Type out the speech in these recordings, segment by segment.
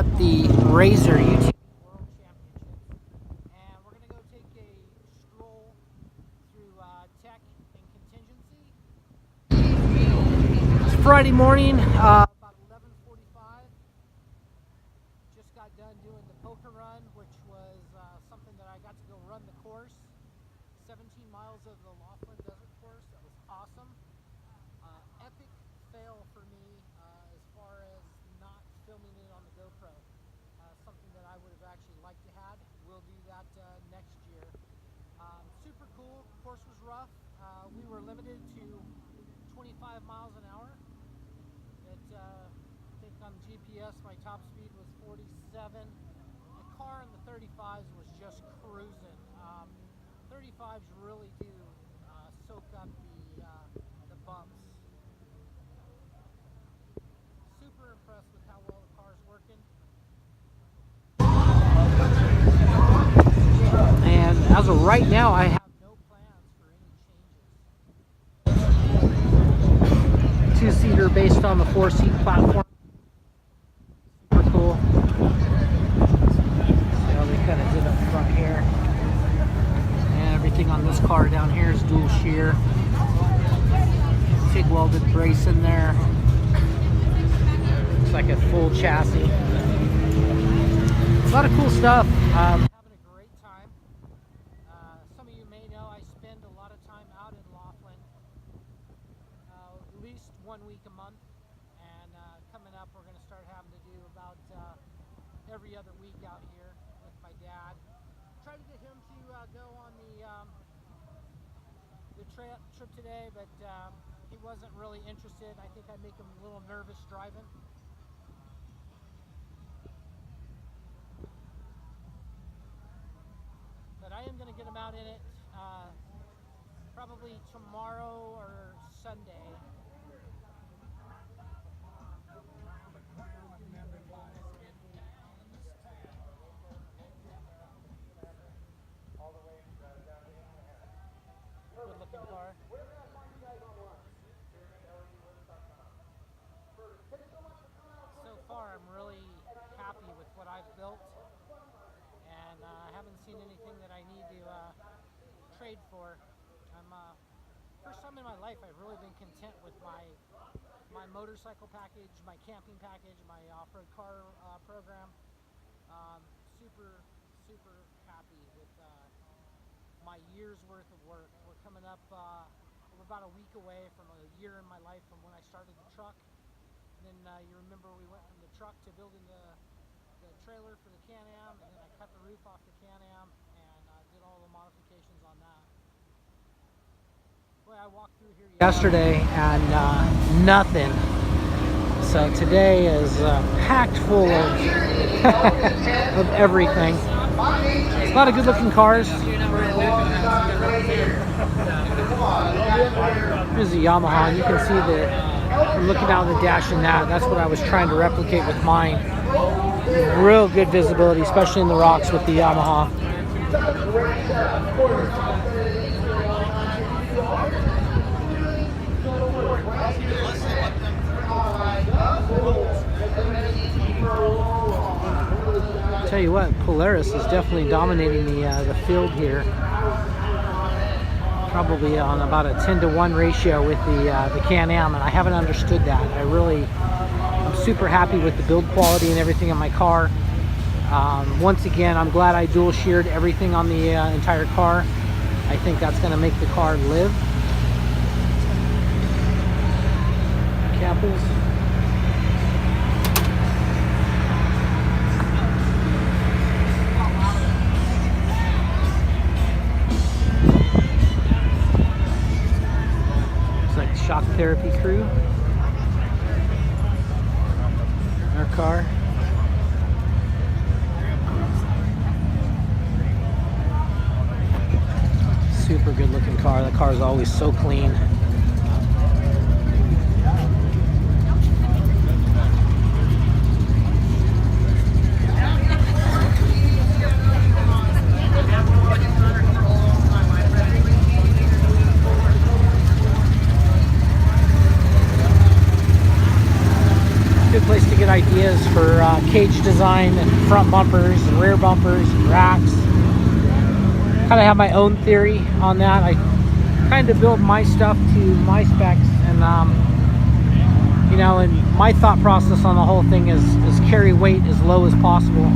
at the Razor UTV World Championships, and we're going to go take a stroll through tech and contingency. It's Friday morning, about 11:45. Just got done doing the poker run, which was something that I got to go run the course. 17 miles of the Laughlin Desert course. That was awesome. Epic fail for me as far as not filming it on the GoPro. Something that I would have actually liked to have. We'll do that next year. Super cool. Course was rough. We were limited to 25 miles an hour. I think on GPS my top speed was 47. The car in the 35s was just cruising. 35s really do soak up the bumps. Super impressed with how well the car's working. And as of right now, I have no plans for any changes. Two-seater based on the four-seat platform. Super cool. See how they kind of did up front here. And everything on this car down here is dual shear. TIG welded brace in there. Looks like a full chassis. A lot of cool stuff. Having a great time. Some of you may know I spend a lot of time out in Laughlin. At least 1 week a month. And coming up we're going to start having to do about every other week out here with my dad. Tried to get him to go on the trip today, but he wasn't really interested. I think I make him a little nervous driving. But I am going to get him out in it probably tomorrow or Sunday. Good looking car. So far I'm really happy with what I've built, and I haven't seen anything that I need to trade for. I'm first time in my life I've really been content with my motorcycle package, my camping package, my off-road car program. Super happy with my year's worth of work. We're coming up, we're about a week away from a year in my life from when I started the truck. And then you remember we went from the truck to building the trailer for the Can-Am, and then I cut the roof off the Can-Am and did all the modifications on that. Boy, I walked through here yesterday and nothing. So today is packed full of of everything. A lot of good looking cars. Here's the Yamaha, and you can see that from looking down the dash in that's what I was trying to replicate with mine. Real good visibility, especially in the rocks with the Yamaha. Tell you what, Polaris is definitely dominating the field here. Probably on about a 10-to-1 ratio with the Can-Am, and I haven't understood that. I'm super happy with the build quality and everything on my car. Once again, I'm glad I dual sheared everything on the entire car. I think that's going to make the car live. Capels. Shock therapy crew. Our car. Super good looking car. The car is always so clean. Good place to get ideas for cage design and front bumpers and rear bumpers and racks. Kind of have my own theory on that. I kind of build my stuff to my specs, and you know, and my thought process on the whole thing is carry weight as low as possible.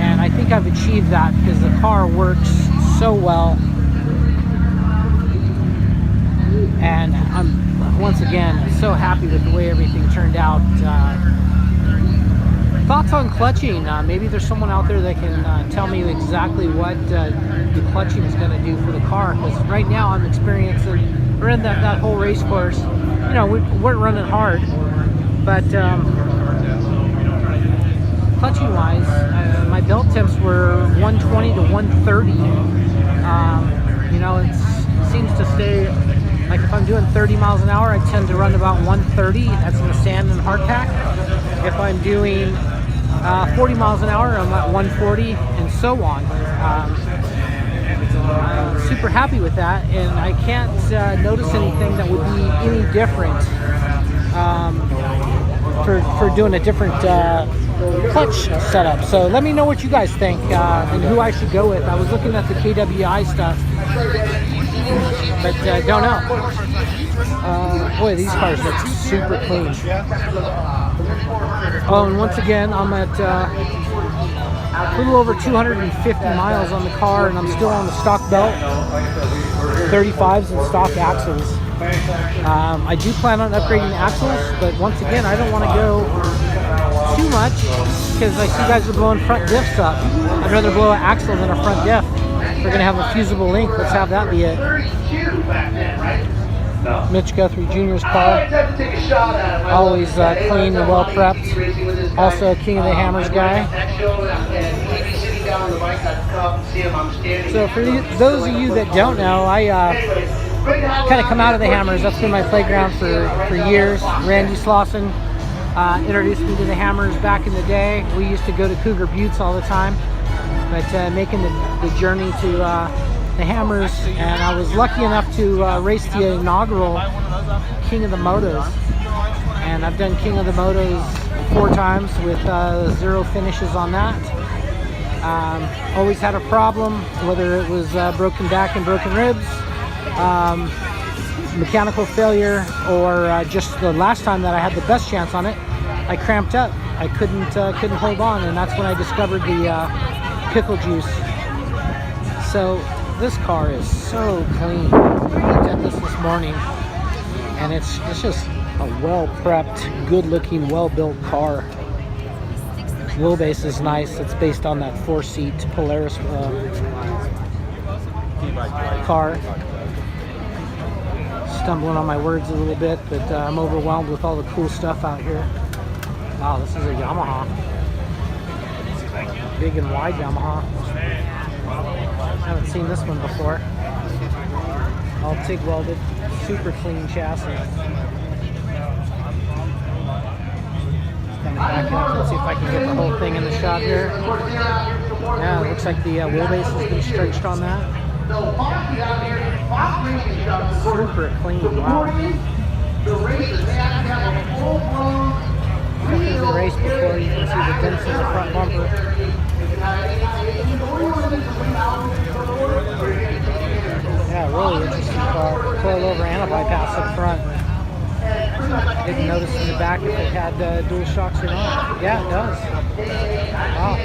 And I think I've achieved that because the car works so well. And I'm, once again, so happy with the way everything turned out. Thoughts on clutching? Maybe there's someone out there that can tell me exactly what the clutching is going to do for the car. Because right now I'm experiencing, we're in that whole race course. You know, we're running hard, but clutching wise, my belt temps were 120 to 130. You know, it seems to stay, like if I'm doing 30 miles an hour, I tend to run about 130. That's in the sand and hardtack. If I'm doing 40 miles an hour, I'm at 140, and so on. I'm super happy with that, and I can't notice anything that would be any different for doing a different clutch setup. So let me know what you guys think and who I should go with. I was looking at the KWI stuff, but don't know. Boy, these cars look super clean. Oh, and once again, I'm at a little over 250 miles on the car, and I'm still on the stock belt, 35s and stock axles. I do plan on upgrading axles, but once again, I don't want to go too much because I see guys are blowing front diffs up. I'd rather blow an axle than a front diff. If we're going to have a fusible link, let's have that be it. Mitch Guthrie Jr.'s car, always clean and well prepped. Also King of the Hammers guy. So for those of you that don't know, I kind of come out of the Hammers. That's been my playground for years. Randy Slauson introduced me to the Hammers back in the day. We used to go to Cougar Buttes all the time, but making the journey to the Hammers, and I was lucky enough to race the inaugural King of the Motos, and I've done King of the Motos 4 times with 0 finishes on that. Always had a problem, whether it was broken back and broken ribs, mechanical failure, or just the last time that I had the best chance on it, I cramped up. I couldn't hold on, and that's when I discovered the pickle juice. So this car is so clean. I looked at this morning, and it's just a well-prepped, good-looking, well-built car. Wheelbase is nice. It's based on that 4-seat Polaris car. Stumbling on my words a little bit, but I'm overwhelmed with all the cool stuff out here. Wow, this is a Yamaha. Big and wide Yamaha. Haven't seen this one before. All TIG welded, super clean chassis. Kind of backing up and see if I can get the whole thing in the shot here. Yeah, it looks like the wheelbase has been stretched on that. Super clean, wow. Definitely been raced before. You can see the dents in the front bumper. Yeah, really interesting car. Coilover and a bypass up front. Didn't notice in the back if it had dual shocks or not. Yeah, it does. Wow.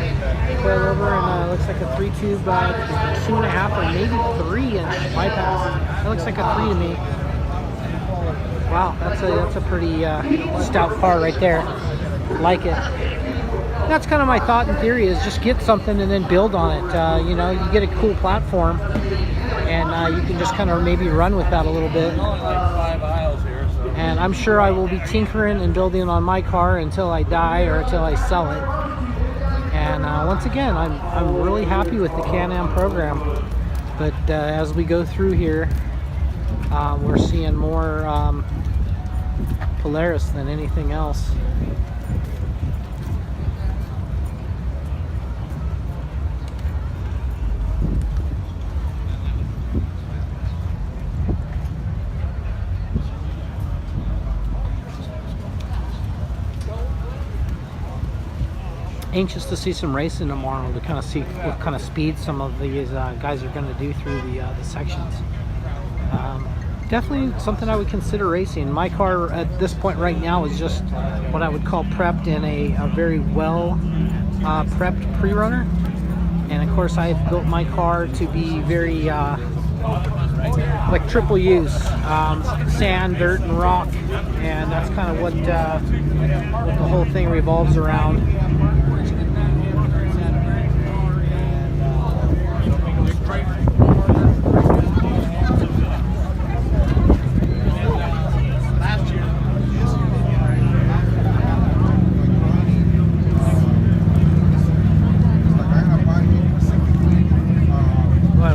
Coilover and looks like a 3-tube, 2.5 or maybe 3-inch bypass. That looks like a 3 to me. Wow, that's a pretty stout car right there. Like it. That's kind of my thought and theory, is just get something and then build on it. You know, you get a cool platform, and you can just kind of maybe run with that a little bit. And I'm sure I will be tinkering and building on my car until I die or until I sell it. And once again, I'm really happy with the Can-Am program. But as we go through here, we're seeing more Polaris than anything else. anxious to see some racing tomorrow to kind of see what kind of speed some of these guys are going to do through the sections. Definitely something I would consider racing. My car at this point right now is just what I would call prepped in a very well prepped pre-runner. And of course I've built my car to be very like triple use, sand, dirt, and rock, and that's kind of what the whole thing revolves around.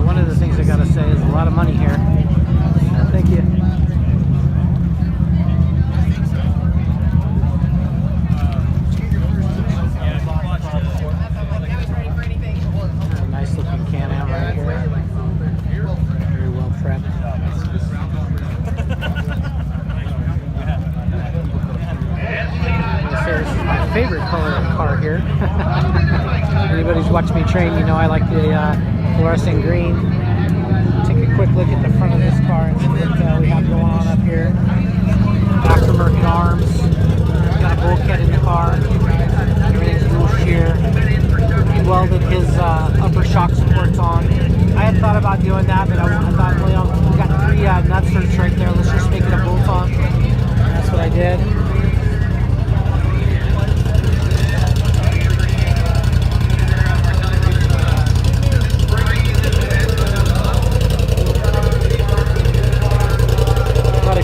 One of the things I gotta say is a lot of money here. Thank you. Nice looking Can-Am right here. Very well prepped. This is my favorite color of car here. Anybody's watched me train, you know I like the fluorescent green. Take a quick look at the front of this car and see what we have going on up here. Aftermarket arms. Got a bulkhead in the car. Everything's dual shear. He welded his upper shock supports on. I had thought about doing that, but I thought, well, you know, we got 3 nut screws right there. Let's just make it a bolt-on. That's what I did.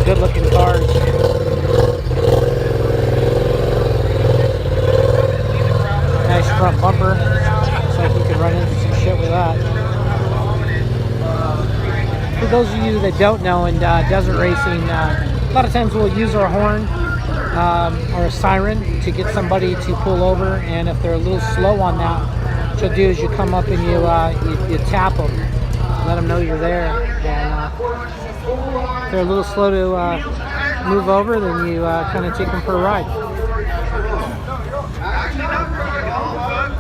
Good looking cars. Nice front bumper. Looks like you can run into some shit with that. For those of you that don't know, in desert racing, a lot of times we'll use our horn or a siren to get somebody to pull over, and if they're a little slow on that, what you'll do is you come up and you tap them, let them know you're there, and if they're a little slow to move over, then you kind of take them for a ride.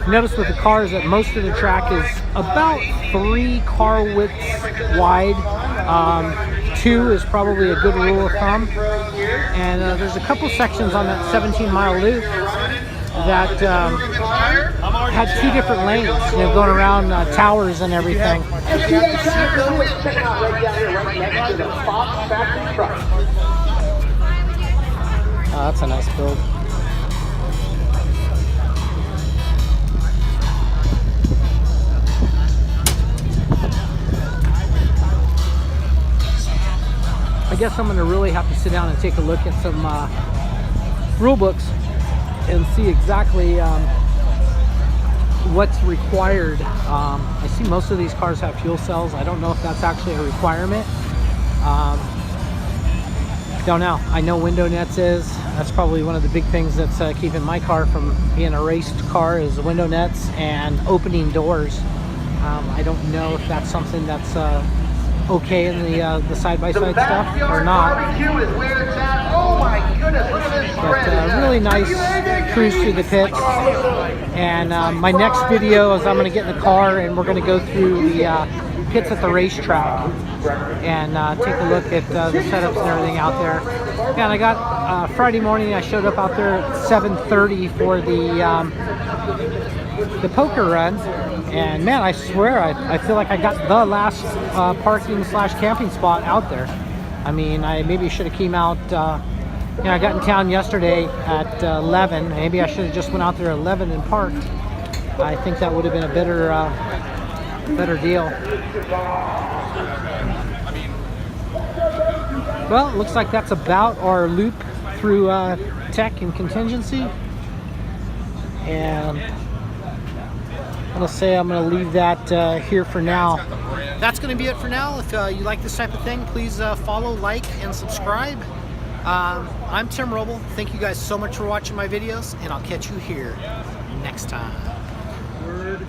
Notice with the cars that most of the track is about 3 car widths wide. 2 is probably a good rule of thumb. And there's a couple sections on that 17-mile loop that had 2 different lanes, you know, going around towers and everything. Oh, that's a nice build. I guess I'm going to really have to sit down and take a look at some rule books and see exactly what's required. I see most of these cars have fuel cells. I don't know if that's actually a requirement. Don't know. I know window nets is. That's probably one of the big things that's keeping my car from being a raced car is window nets and opening doors. I don't know if that's something that's okay in the side-by-side stuff or not. But really nice cruise through the pits. And my next video is I'm going to get in the car and we're going to go through the pits at the racetrack and take a look at the setups and everything out there. Yeah, and I got Friday morning I showed up out there at 7:30 for the poker run, and man, I swear I feel like I got the last parking / camping spot out there. I mean, I maybe should have came out, you know, I got in town yesterday at 11. Maybe I should have just went out there at 11 and parked. I think that would have been a better deal. Well, it looks like that's about our loop through tech and contingency. And I'm going to say I'm going to leave that here for now. That's going to be it for now. If you like this type of thing, please follow, like, and subscribe. I'm Tim Roble. Thank you guys so much for watching my videos, and I'll catch you here next time. Word.